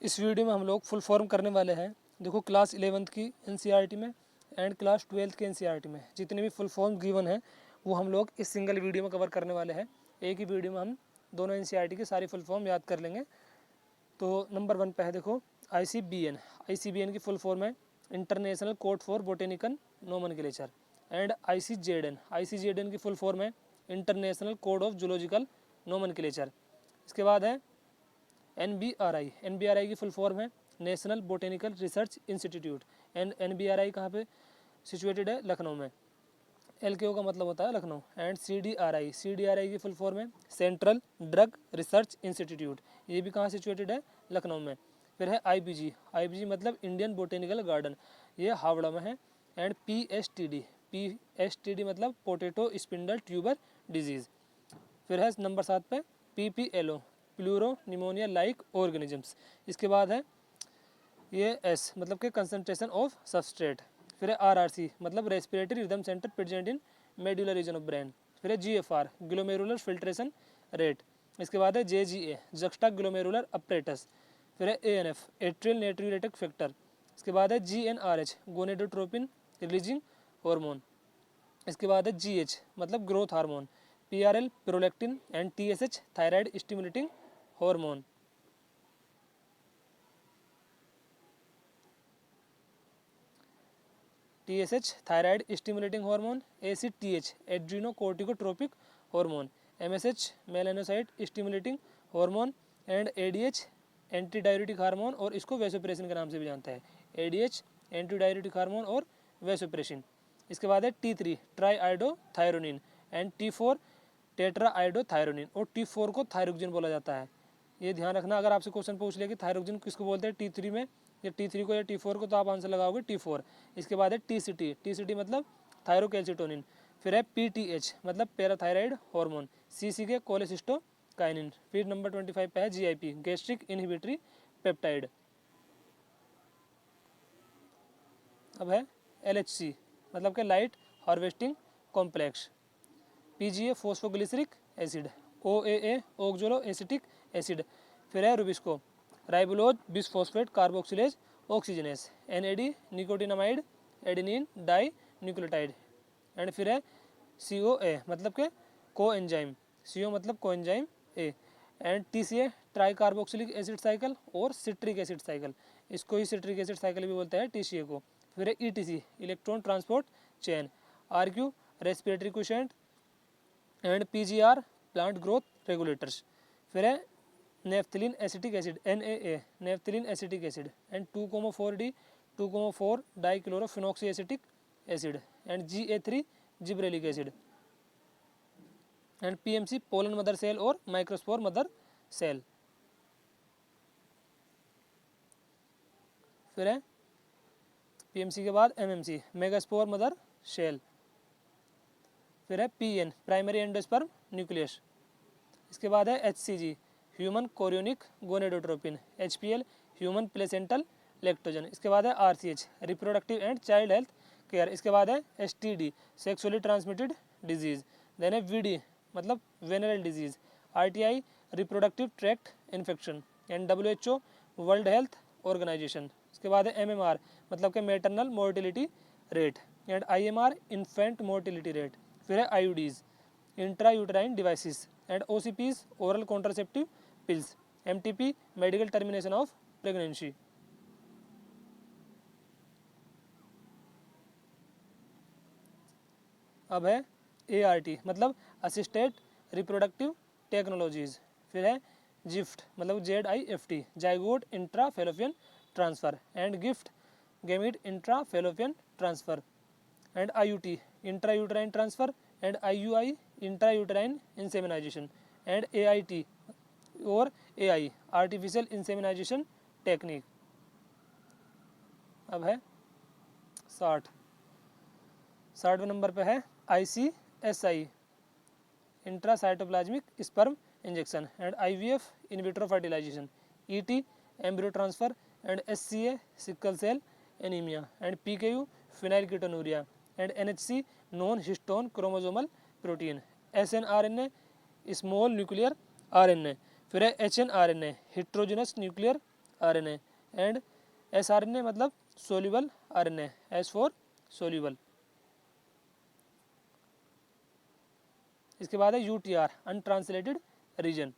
इस वीडियो में हम लोग फुल फॉर्म करने वाले हैं। देखो क्लास 11th की एनसीईआरटी में एंड क्लास 12th के एनसीईआरटी में जितने भी फुल फॉर्म गिवन है वो हम लोग इस सिंगल वीडियो में कवर करने वाले हैं। एक ही वीडियो में हम दोनों एनसीईआरटी की सारी फुल फॉर्म याद कर लेंगे। तो नंबर 1 पे है देखो ICBN। ICBN की फुल फॉर्म है international code for botanical nomenclature. And ICZN की फुल फॉर्म है international code of zoological nomenclature. इसके बाद है NBRI की फुल फॉर्म है national botanical research institute. And NBRI कहाँ पे सिचुएटेड है? लखनऊ में। LKO का मतलब होता है लखनऊ। एंड CDRI की फुल फॉर्म है सेंट्रल ड्रग रिसर्च इंस्टीट्यूट। ये भी कहाँ सिचुएटेड है? लखनऊ में। फिर है IBG मतलब इंडियन बोटेनिकल गार्डन, ये हावड़ा में है। एंड PSTD मतलब पोटैटो स्पिंडल ट्यूबर डिजीज़। फिर है नंबर 7 पे PPLO pleuro pneumonia like organisms. इसके बाद है ये S मतलब के कंसंट्रेशन ऑफ सबस्ट्रेट। फिर है RRC मतलब respiratory rhythm centre present in medullary region of brain. फिर है GFR ग्लोमेरुलर फिल्ट्रेशन रेट। इसके बाद है JGA जक्स्टा ग्लोमेरुलर अपरेटस। फिर है ANF एट्रियल नेट्रियोरेटिक फैक्टर। इसके बाद है GnRH गोनेडोट्रोपिन रिलीजिंग हार्मोन। इसके बाद है GH मतलब growth hormone. PRL prolactin and TSH thyroid stimulating hormone. TSH thyroid stimulating hormone. ACTH adrenocorticotropic hormone. MSH melanocyte stimulating hormone. And ADH anti diuretic hormone और इसको vasopressin के नाम से भी जानता है। ADH एंटी डाययूरेटिक हार्मोन और वेसोप्रेसिन। इसके बाद है T3 try iodothyronine and T4 tetra iodothyronine और T4 को थायरोक्सिन बोला जाता है। ये ध्यान रखना, अगर आपसे क्वेश्चन पूछ ले कि थायरोक्सिन किसको बोलते हैं T3 में या T3 को या T4 को, तो आप आंसर लगाओगे T4। इसके बाद है TCT मतलब थायरोकैल्सिटोनिन। फिर है PTH मतलब पैराथायराइड हार्मोन। CC के कोलेसिस्टोकाइनिन। फिर नंबर 25 पे है GIP गैस्ट्रिक इनहिबिटरी पेप्टाइड। अब है LHC मतलब के light harvesting complex. PGA phosphoglyceric acid. OAA oxaloacetic acid. फिर है rubisco ribulose bisphosphate carboxylase oxygenase. NAD nicotinamide adenine dinucleotide. And फिर है COA मतलब के को एंजाइम। CO मतलब को enzyme A। And TCA try carboxylic acid cycle और सिट्रिक एसिड साइकिल, इसको ही सिट्रिक एसिड साइकिल भी बोलते हैं TCA को। फिर है ETC electron transport chain. RQ respiratory quotient and PGR plant growth regulators. फिर है naphthalene acetic acid NAA naphthalene acetic acid. And 2,4D 2,4 dichlorophenoxy acetic acid. And GA3 gibberellic acid. And PMC pollen mother cell और microspore mother cell. फिर है PMC के बाद MMC megaspore mother cell. फिर है PN primary endosperm nucleus. इसके बाद है HCG human chorionic gonadotropin. HPL human placental lactogen. इसके बाद है RCH reproductive and child health care. इसके बाद है STD sexually transmitted disease. Then है VD मतलब venereal disease. RTI reproductive tract infection. And WHO world health organisation. इसके बाद है MMR मतलब के maternal mortality rate. And IMR infant mortality rate. फिर है IUDs intra uterine devices. And OCPs oral contraceptive pills. MTP medical termination of pregnancy. अब है ART मतलब असिस्टेड रिप्रोडक्टिव टेक्नोलॉजीज। फिर है GIFT मतलब ZIFT zygote intra fallopian transfer. And GIFT gamete intra fallopian transfer. And IUT intra uterine transfer. And IUI intra uterine insemination. And AIT और AI artificial insemination technique. अब है 60वें नंबर पे है ICSI intracytoplasmic sperm injection. And IVF in vitro fertilisation. ET embryo transfer. And SCA sickle cell anaemia. And PKU phenylketonuria. And NHC non histone chromosomal protein. SNRNA small nuclear RNA। फिर है HNRNA heterogeneous nuclear RNA, and sRNA मतलब soluble RNA, S for soluble। इसके बाद है UTR untranslated region,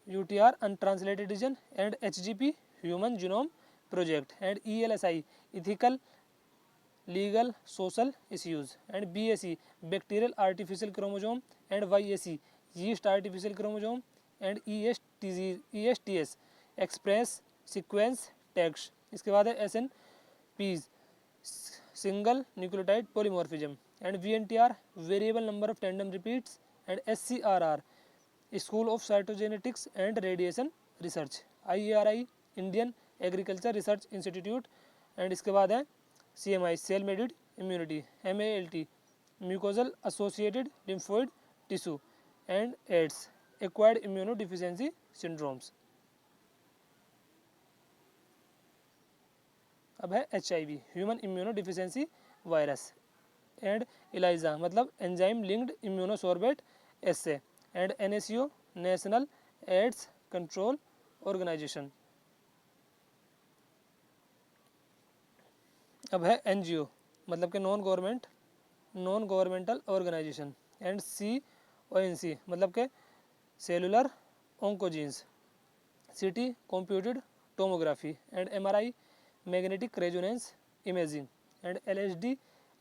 UTR untranslated region, and HGP human genome project, and ELSI ethical legal social issues, and BAC bacterial artificial chromosome, and YAC yeast artificial chromosome, and ESTS express sequence text। इसके बाद है SNPs single nucleotide polymorphism, and VNTR variable number of tandem repeats, and SCRR School of Cytogenetics and Radiation Research, IARI Indian Agriculture Research Institute, and इसके बाद है CMI cell mediated immunity, MALT mucosal associated lymphoid tissue, and AIDS acquired immunodeficiency syndromes. अब है HIV human immunodeficiency virus, and ELISA मतलब enzyme linked immunosorbent assay, and NACO national AIDS control organisation. अब है NGO मतलब कि non governmental organisation, and CONC मतलब के cellular oncogenes, CT computed tomography, and MRI magnetic resonance imaging, and LSD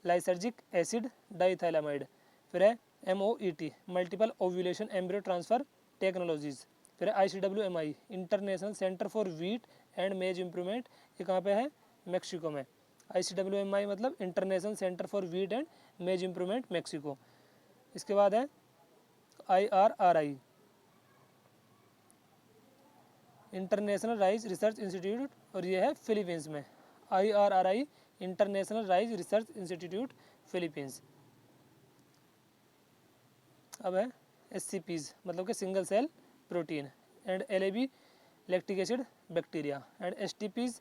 lysergic acid डाइथैलामाइड। फिर है MOET multiple ovulation embryo transfer technologies. फिर है ICWMI international centre for wheat and maize improvement, ये कहाँ पे है? मैक्सिको में। ICWMI मतलब international centre for wheat and maize improvement Mexico. इसके बाद है IRRI international rice research institute, और ये है फिलीपींस में। IRRI international rice research institute Philippines. अब है SCPs मतलब कि single cell protein, and LAB lactic acid bacteria, and STPs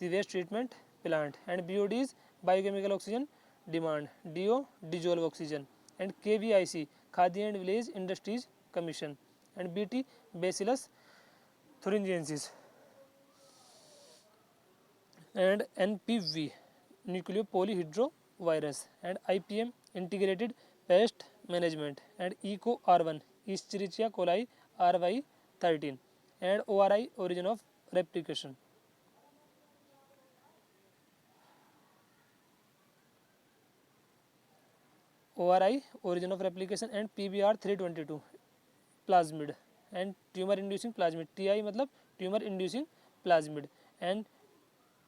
sewage treatment plant, and BODs biochemical oxygen demand, DO dissolve oxygen, and KVIC khadi and village industries commission, and BT bacillus thuringiensis, and NPV nucleopolyhedrovirus, and IPM integrated pest management, and ECO-R1 Escherichia coli RY13, and ORI origin of replication। ORI origin of replication, and PBR322 plasmid, and tumour inducing plasmid, TI मतलब tumour inducing plasmid, and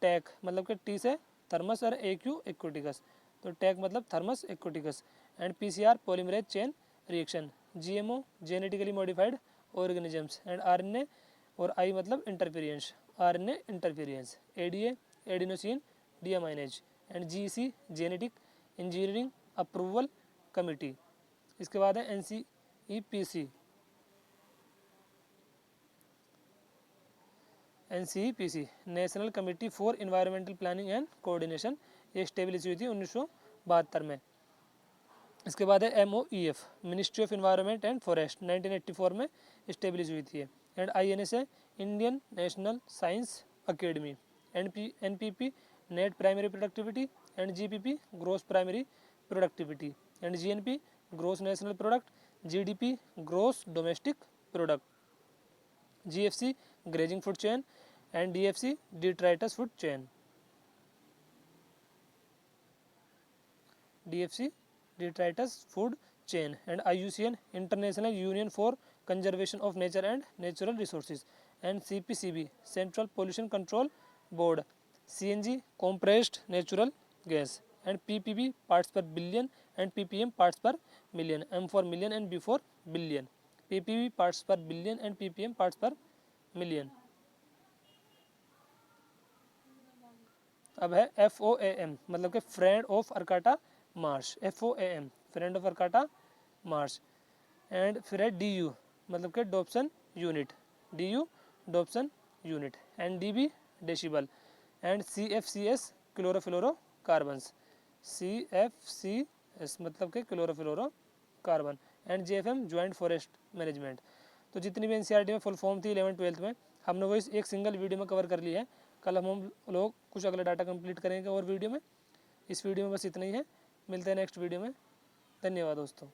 टैक मतलब कि T से thermos और AQ एक्विटिकस, तो Taq मतलब Thermus aquaticus, and PCR polymerase chain reaction, GMO genetically modified organisms, and RNA और I मतलब interference, RNA interference, ADA adenosine deaminase, and GEC genetic engineering approval committee. इसके बाद है NCEPC national committee for environmental planning and coordination, ये establish हुई थी 1972 में। इसके बाद है MOEF ministry of environment and forest 1984 में स्टेब्लिश हुई थी, and INSA Indian national science academy, NPP net primary productivity, and GPP gross primary productivity, and GNP gross national product, GDP gross domestic product, GFC grazing food chain, and DFC detritus food chain, DFC detritus food chain, and IUCN International Union for Conservation of Nature and Natural Resources, and CPCB Central Pollution Control Board, CNG compressed natural gas, and ppb parts per billion, and ppm parts per million, M for million and B for billion, ppb parts per billion and ppm parts per million। अब है FOAM मतलब कि friend of Arcata marsh, FOAM friend of Arcata marsh, and फिर है DU मतलब कि Dobson unit, DU Dobson unit, and DB decibel, and CFCS chlorofluorocarbons, CFCS मतलब कि chlorofluorocarbon, and JFM joint forest management. तो जितनी भी NCERT में फुल फॉर्म थी 11th-12th में, हमने वो इस एक सिंगल वीडियो में कवर कर ली है। कल हम लोग कुछ अगला डाटा कंप्लीट करेंगे और वीडियो में। इस वीडियो में बस इतना ही है, मिलते हैं नेक्स्ट वीडियो में। धन्यवाद दोस्तों।